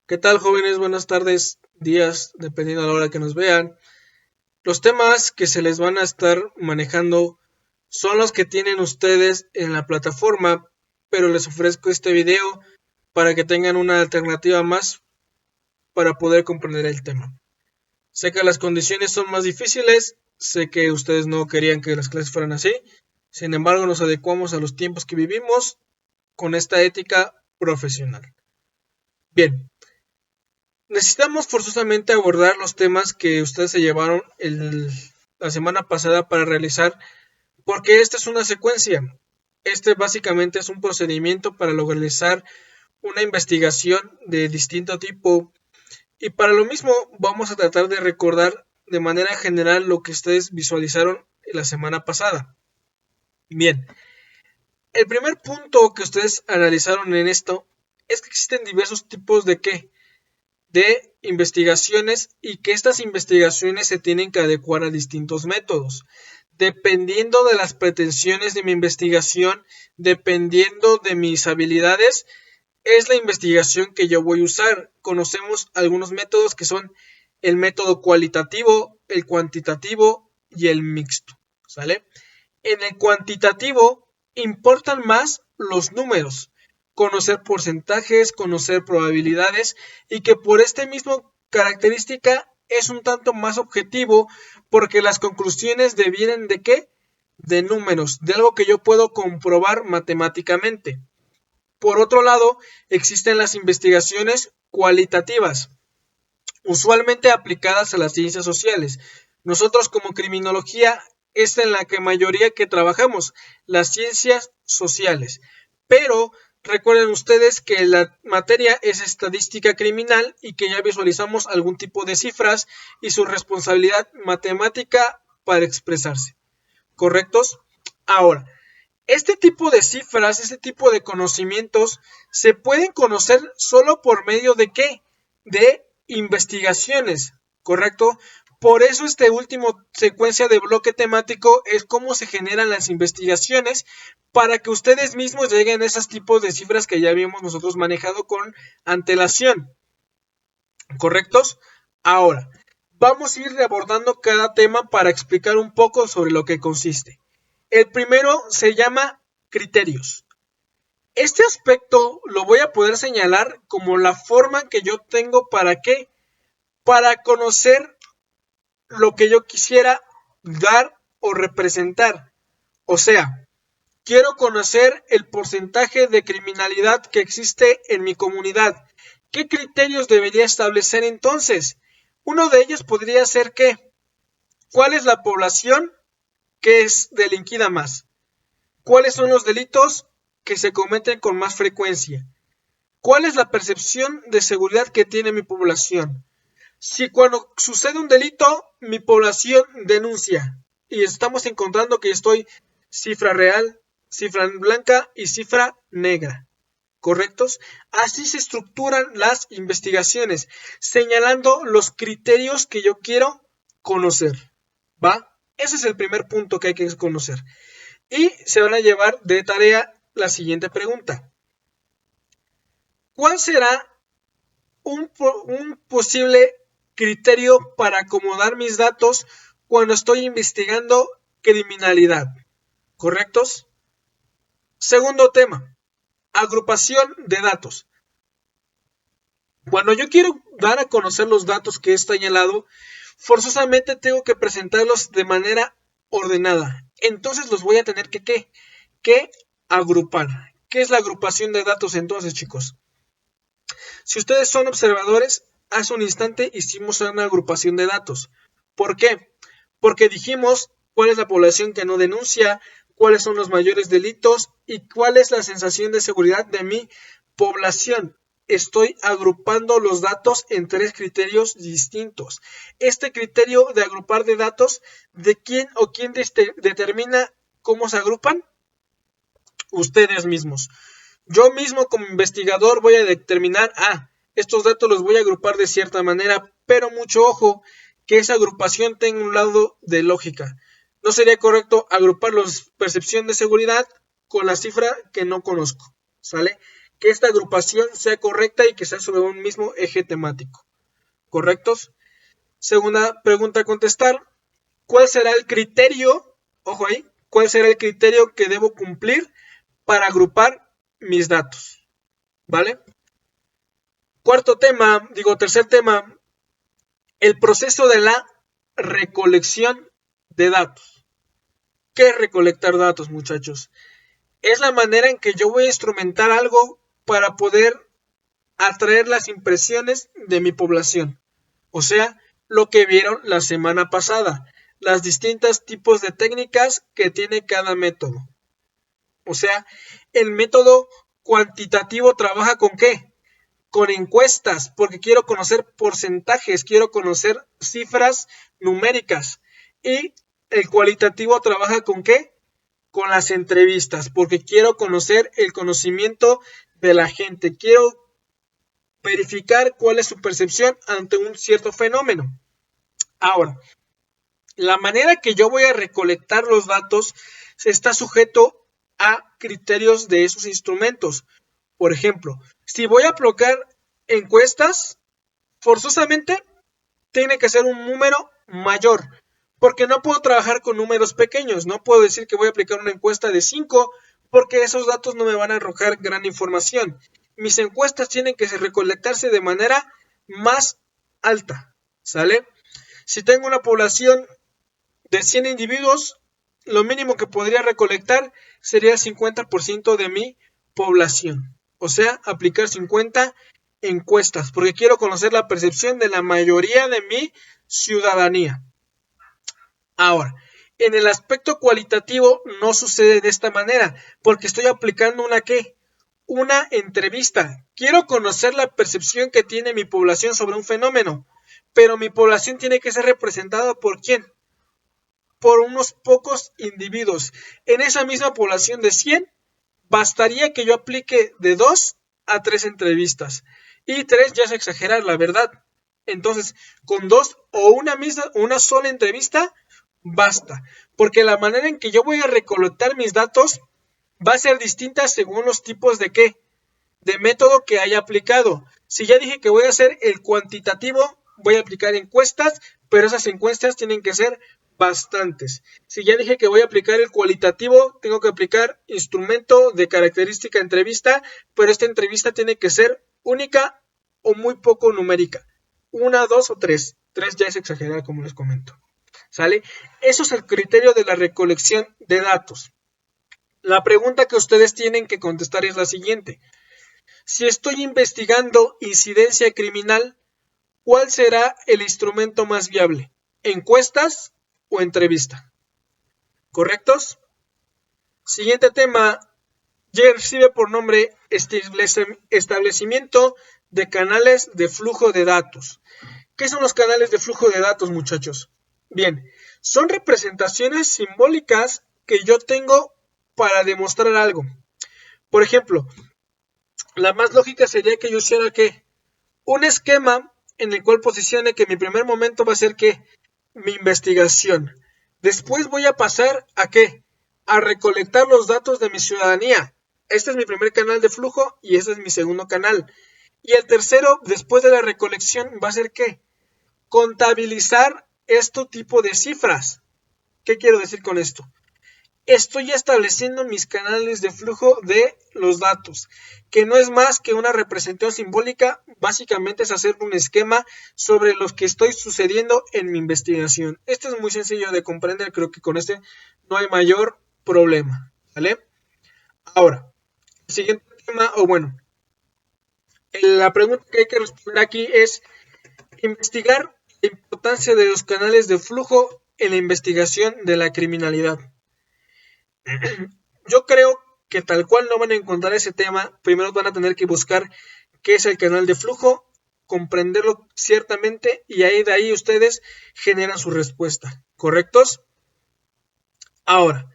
¿Qué tal, jóvenes? Buenas tardes, días, dependiendo de la hora que nos vean. Los temas que se les van a estar manejando son los que tienen ustedes en la plataforma, pero les ofrezco este video para que tengan una alternativa más para poder comprender el tema. Sé que las condiciones son más difíciles, sé que ustedes no querían que las clases fueran así, sin embargo nos adecuamos a los tiempos que vivimos con esta ética profesional. Bien, necesitamos forzosamente abordar los temas que ustedes se llevaron la semana pasada para realizar, porque esta es una secuencia. Este básicamente es un procedimiento para realizar una investigación de distinto tipo y para lo mismo vamos a tratar de recordar de manera general lo que ustedes visualizaron la semana pasada. Bien, el primer punto que ustedes analizaron en esto es que existen diversos tipos de ¿qué? De investigaciones y que estas investigaciones se tienen que adecuar a distintos métodos. Dependiendo de las pretensiones de mi investigación, dependiendo de mis habilidades, es la investigación que yo voy a usar. Conocemos algunos métodos que son el método cualitativo, el cuantitativo y el mixto. ¿Sale? En el cuantitativo importan más los números, conocer porcentajes, conocer probabilidades y que por esta misma característica es un tanto más objetivo porque las conclusiones devienen de qué? De números, de algo que yo puedo comprobar matemáticamente. Por otro lado, existen las investigaciones cualitativas, usualmente aplicadas a las ciencias sociales. Nosotros como criminología es en la que mayoría que trabajamos, las ciencias sociales. Pero recuerden ustedes que la materia es estadística criminal y que ya visualizamos algún tipo de cifras y su responsabilidad matemática para expresarse. ¿Correctos? Ahora, este tipo de cifras, este tipo de conocimientos se pueden conocer solo por medio de ¿qué? De investigaciones, ¿correcto? Por eso este último secuencia de bloque temático es cómo se generan las investigaciones para que ustedes mismos lleguen a esos tipos de cifras que ya habíamos nosotros manejado con antelación, ¿correctos? Ahora, vamos a ir abordando cada tema para explicar un poco sobre lo que consiste. El primero se llama criterios. Este aspecto lo voy a poder señalar como la forma que yo tengo para qué, para conocer lo que yo quisiera dar o representar. O sea, quiero conocer el porcentaje de criminalidad que existe en mi comunidad. ¿Qué criterios debería establecer entonces? Uno de ellos podría ser que, ¿cuál es la población que es delinquida más? ¿Cuáles son los delitos que se cometen con más frecuencia? ¿Cuál es la percepción de seguridad que tiene mi población? Si cuando sucede un delito, mi población denuncia y estamos encontrando que estoy cifra real, cifra blanca y cifra negra, ¿correctos? Así se estructuran las investigaciones, señalando los criterios que yo quiero conocer, ¿va? Ese es el primer punto que hay que conocer. Y se van a llevar de tarea la siguiente pregunta. ¿Cuál será un posible criterio para acomodar mis datos cuando estoy investigando criminalidad? ¿Correctos? Segundo tema, agrupación de datos. Cuando yo quiero dar a conocer los datos que he señalado, forzosamente tengo que presentarlos de manera ordenada. Entonces los voy a tener que agrupar. ¿Qué es la agrupación de datos entonces, chicos? Si ustedes son observadores, hace un instante hicimos una agrupación de datos. ¿Por qué? Porque dijimos cuál es la población que no denuncia, cuáles son los mayores delitos y cuál es la sensación de seguridad de mi población. Estoy agrupando los datos en tres criterios distintos. Este criterio de agrupar de datos, ¿de quién o quién determina cómo se agrupan? Ustedes mismos. Yo mismo como investigador voy a determinar, estos datos los voy a agrupar de cierta manera, pero mucho ojo, que esa agrupación tenga un lado de lógica. No sería correcto agrupar la percepción de seguridad con la cifra que no conozco, ¿sale? que esta agrupación sea correcta y que sea sobre un mismo eje temático. ¿Correctos? Segunda pregunta a contestar. ¿Cuál será el criterio? Ojo ahí. ¿Cuál será el criterio que debo cumplir para agrupar mis datos? ¿Vale? Tercer tema, el proceso de la recolección de datos. ¿Qué es recolectar datos, muchachos? Es la manera en que yo voy a instrumentar algo para poder atraer las impresiones de mi población. O sea, lo que vieron la semana pasada, las distintos tipos de técnicas que tiene cada método. O sea, el método cuantitativo trabaja ¿con qué? Con encuestas, porque quiero conocer porcentajes, quiero conocer cifras numéricas. Y el cualitativo trabaja ¿con qué? Con las entrevistas, porque quiero conocer el conocimiento de la gente, quiero verificar cuál es su percepción ante un cierto fenómeno. Ahora, la manera que yo voy a recolectar los datos está sujeto a criterios de esos instrumentos. Por ejemplo, si voy a aplicar encuestas, forzosamente tiene que ser un número mayor, porque no puedo trabajar con números pequeños. No puedo decir que voy a aplicar una encuesta de 5, porque esos datos no me van a arrojar gran información. Mis encuestas tienen que recolectarse de manera más alta, ¿sale? Si tengo una población de 100 individuos, lo mínimo que podría recolectar sería el 50% de mi población. O sea, aplicar 50 encuestas, porque quiero conocer la percepción de la mayoría de mi ciudadanía. Ahora, en el aspecto cualitativo no sucede de esta manera, porque estoy aplicando una entrevista. Quiero conocer la percepción que tiene mi población sobre un fenómeno, pero mi población tiene que ser representada ¿por quién? Por unos pocos individuos. En esa misma población de 100, bastaría que yo aplique de 2 a 3 entrevistas. Y 3 ya es exagerar, la verdad. Entonces, con 2 o una sola entrevista, basta. Porque la manera en que yo voy a recolectar mis datos va a ser distinta según los tipos de ¿qué? De método que haya aplicado. Si ya dije que voy a hacer el cuantitativo, voy a aplicar encuestas, pero esas encuestas tienen que ser bastantes. Si ya dije que voy a aplicar el cualitativo, tengo que aplicar instrumento de característica entrevista, pero esta entrevista tiene que ser única o muy poco numérica. 1, 2 o 3. 3 ya es exagerar, como les comento. ¿Sale? Eso es el criterio de la recolección de datos. La pregunta que ustedes tienen que contestar es la siguiente. Si estoy investigando incidencia criminal, ¿cuál será el instrumento más viable? ¿Encuestas o entrevista? ¿Correctos? Siguiente tema, ya recibe por nombre establecimiento de canales de flujo de datos. ¿Qué son los canales de flujo de datos, muchachos? Bien, son representaciones simbólicas que yo tengo para demostrar algo. Por ejemplo, la más lógica sería que yo hiciera ¿qué? Un esquema en el cual posicione que mi primer momento va a ser ¿qué? Mi investigación. Después voy a pasar ¿a qué? A recolectar los datos de mi ciudadanía. Este es mi primer canal de flujo y este es mi segundo canal. Y el tercero, después de la recolección, va a ser ¿qué? Contabilizar este tipo de cifras. ¿Qué quiero decir con esto? Estoy estableciendo mis canales de flujo de los datos, que no es más que una representación simbólica. Básicamente es hacer un esquema sobre lo que estoy sucediendo en mi investigación. Esto es muy sencillo de comprender, creo que con este no hay mayor problema, ¿vale? Ahora, el siguiente tema, la pregunta que hay que responder aquí es investigar la importancia de los canales de flujo en la investigación de la criminalidad. Yo creo que tal cual no van a encontrar ese tema. Primero van a tener que buscar qué es el canal de flujo, comprenderlo ciertamente y ahí de ahí ustedes generan su respuesta. ¿Correctos? Ahora,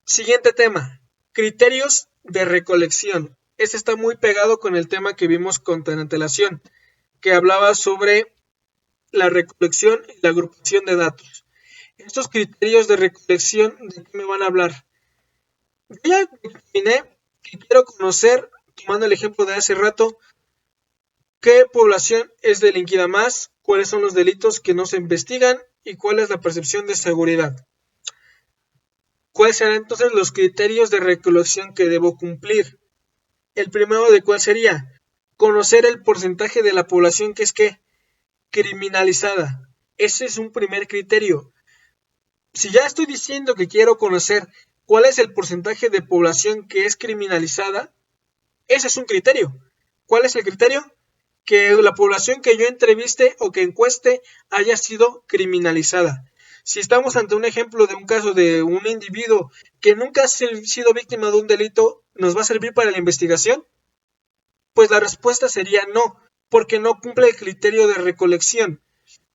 siguiente tema, criterios de recolección. Este está muy pegado con el tema que vimos con antelación, que hablaba sobre la recolección y la agrupación de datos. Estos criterios de recolección, ¿de qué me van a hablar? Yo ya determiné que quiero conocer tomando el ejemplo de hace rato, ¿qué población es delinquida más? ¿Cuáles son los delitos que no se investigan? ¿Y cuál es la percepción de seguridad? ¿Cuáles serán entonces los criterios de recolección que debo cumplir? El primero de cuál sería conocer el porcentaje de la población que es criminalizada. Ese es un primer criterio. Si ya estoy diciendo que quiero conocer cuál es el porcentaje de población que es criminalizada, ese es un criterio. ¿Cuál es el criterio? Que la población que yo entreviste o que encueste haya sido criminalizada. Si estamos ante un ejemplo de un caso de un individuo que nunca ha sido víctima de un delito, ¿nos va a servir para la investigación? Pues la respuesta sería no, porque no cumple el criterio de recolección.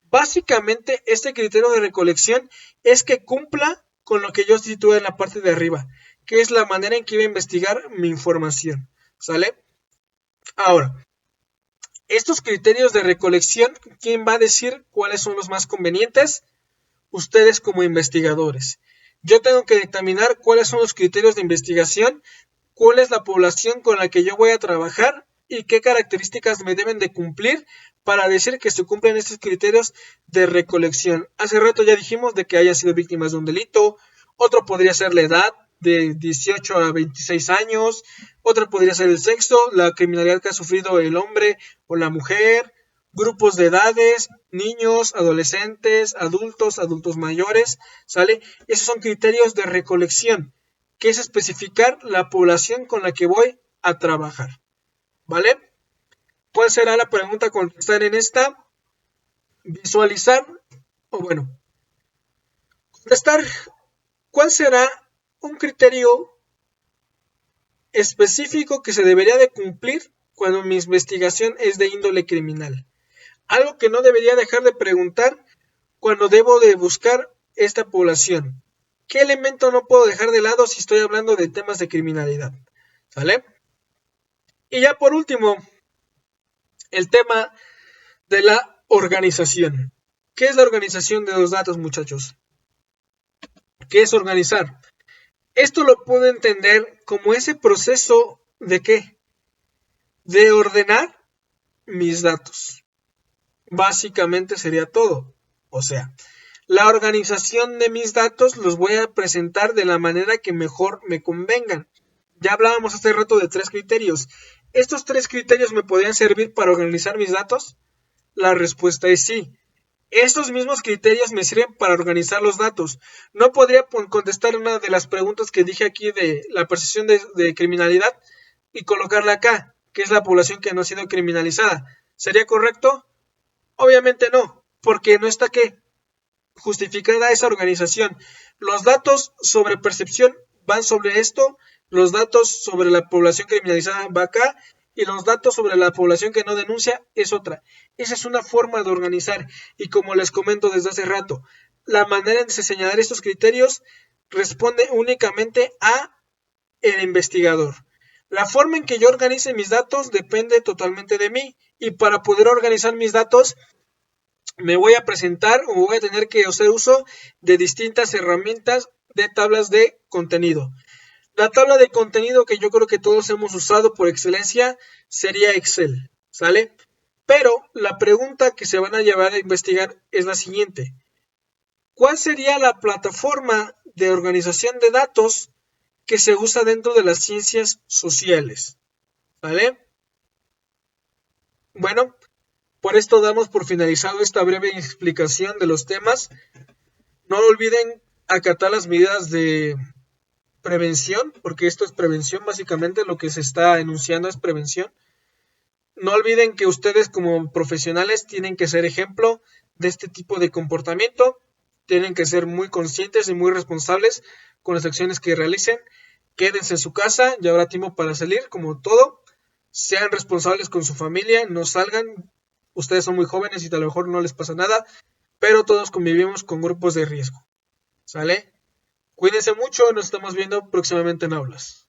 Básicamente, este criterio de recolección es que cumpla con lo que yo sitúe en la parte de arriba, que es la manera en que iba a investigar mi información. ¿Sale? Ahora, estos criterios de recolección, ¿quién va a decir cuáles son los más convenientes? Ustedes como investigadores. Yo tengo que determinar cuáles son los criterios de investigación, cuál es la población con la que yo voy a trabajar y qué características me deben de cumplir para decir que se cumplen estos criterios de recolección. Hace rato ya dijimos de que hayan sido víctimas de un delito, otro podría ser la edad, de 18 a 26 años, otra podría ser el sexo, la criminalidad que ha sufrido el hombre o la mujer, grupos de edades, niños, adolescentes, adultos mayores, ¿sale? Esos son criterios de recolección, que es especificar la población con la que voy a trabajar, ¿vale? ¿Cuál será la pregunta a contestar en esta? Visualizar, o bueno, contestar, ¿cuál será un criterio específico que se debería de cumplir cuando mi investigación es de índole criminal? Algo que no debería dejar de preguntar cuando debo de buscar esta población. ¿Qué elemento no puedo dejar de lado si estoy hablando de temas de criminalidad? ¿Sale? Y ya por último, el tema de la organización. ¿Qué es la organización de los datos, muchachos? ¿Qué es organizar? Esto lo puedo entender como ese proceso de ¿qué? De ordenar mis datos. Básicamente sería todo. O sea, la organización de mis datos los voy a presentar de la manera que mejor me convengan. Ya hablábamos hace rato de 3 criterios. ¿Estos 3 criterios me podrían servir para organizar mis datos? La respuesta es sí. Estos mismos criterios me sirven para organizar los datos. No podría contestar una de las preguntas que dije aquí de la percepción de criminalidad y colocarla acá, que es la población que no ha sido criminalizada. ¿Sería correcto? Obviamente no, porque no está justificada esa organización. Los datos sobre percepción van sobre esto, los datos sobre la población criminalizada va acá y los datos sobre la población que no denuncia es otra. Esa es una forma de organizar y como les comento desde hace rato, la manera de señalar estos criterios responde únicamente a el investigador. La forma en que yo organice mis datos depende totalmente de mí y para poder organizar mis datos me voy a presentar o voy a tener que hacer uso de distintas herramientas de tablas de contenido. La tabla de contenido que yo creo que todos hemos usado por excelencia sería Excel, ¿sale? Pero la pregunta que se van a llevar a investigar es la siguiente. ¿Cuál sería la plataforma de organización de datos que se usa dentro de las ciencias sociales? ¿Vale? Bueno, por esto damos por finalizado esta breve explicación de los temas. No olviden acatar las medidas de prevención, porque esto es prevención, básicamente lo que se está enunciando es prevención. No olviden que ustedes como profesionales tienen que ser ejemplo de este tipo de comportamiento, tienen que ser muy conscientes y muy responsables con las acciones que realicen. Quédense en su casa, ya habrá tiempo para salir, como todo. Sean responsables con su familia, no salgan. Ustedes son muy jóvenes y a lo mejor no les pasa nada, pero todos convivimos con grupos de riesgo. ¿Sale? Cuídense mucho, nos estamos viendo próximamente en aulas.